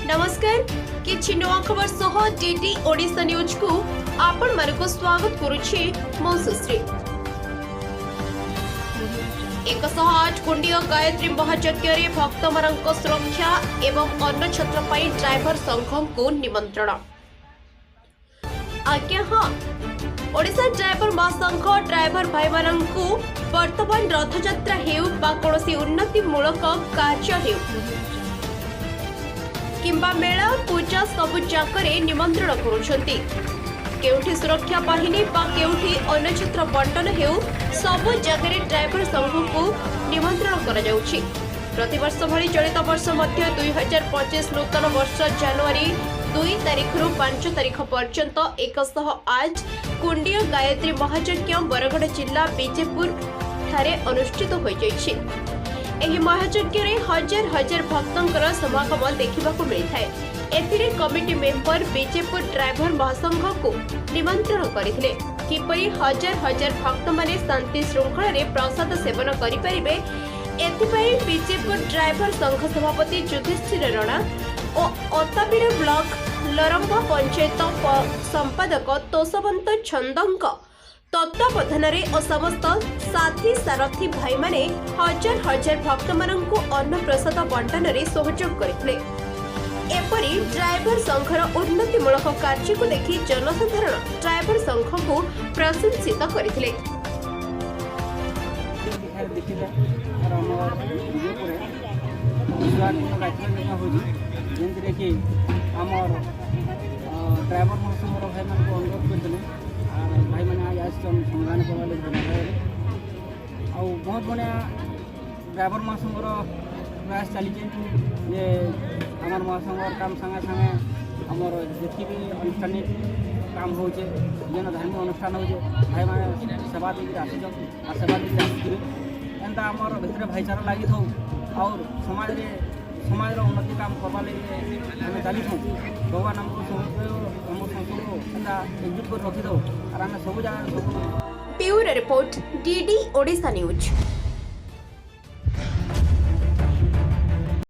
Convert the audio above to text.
नमस्कार किछि नवा खबर सह डीडी ओडिशा न्यूज को आपण मानको स्वागत करूछि मो सुश्री। 108 कुंडीय गायत्री महायज्ञ रे भक्त मानक सुरक्षा एवं अन्न छत्र पाई ड्राइवर संघ को निमंत्रण। आज्ञा हाँ, ओडिशा ड्राइवर महासंघ ड्राइवर भाई मानक वर्तमान रथयात्रा हेउ बा कोनोसी उन्नतिमूलक कार्य हेउ किंबा मेला पूजा सबु जाकरे निमंत्रण करुछंती। केउठी सुरक्षा बाहिनी बा केउठी अन्नछत्र बंटन हेउ सबु जगरे ड्राइवर संघ को निमंत्रण करा जाउछि। प्रतिवर्ष भली चलित वर्ष मध्य 2025 नूतन वर्ष जनवरी 2 तारिख रु 5 तारिख पर्यंत 108 कुंडीय गायत्री महायज्ञ बरगड़ जिला बीजेपुर ठारे अनुष्ठित होई जाइछि। एही महायज्ञ रे हजार हजार भक्तंकर समागम देखिबाकू मिलिथाय। एथिरे कमिटी मेंबर बीजेपुर ड्राइवर महासंघ को निमंत्रण करथिले किपरि हजार हजार भक्त माने शांति श्रृंखला रे प्रसाद सेवन करि परिबे। एथिपई बीजेपुर ड्राइवर संघ सभापति युधिष्ठिर राणा और अताबीर ब्लॉक लरंबा पंचायत संपादक तोषवंत छंदंक तत्वावधान और समस्त साथी सारथी भाई माने हजार हजार भक्त मानक अन्न प्रसाद बंटन रे सहयोग करथिले। एपरी ड्राइवर संघर उन्नतिमूलक कार्य को देखि जनसाधारण ड्राइवर संघ को प्रशंसित करथिले। ड्राइवर महासंघर भाई मान को अनुरोध करते भाई मैंने आज संविधान बहुत बढ़िया ड्राइवर महासंघर प्रयास चली आमर महासंघर काम संगे संगे आमर जी भी अनुष्ठानिक काम हो जेन धार्मिक अनुष्ठान हो भाई मैंने सेवा देकर आस सेवा देकर आसवे एंता आमर भितर भाईचारा लगी था और समाज उन्नति काम करवा लगे आम चली था। भगवान आमको आम संस्था एकजुट कर रखी था और आम सब जगह bureau report DD Odisha news.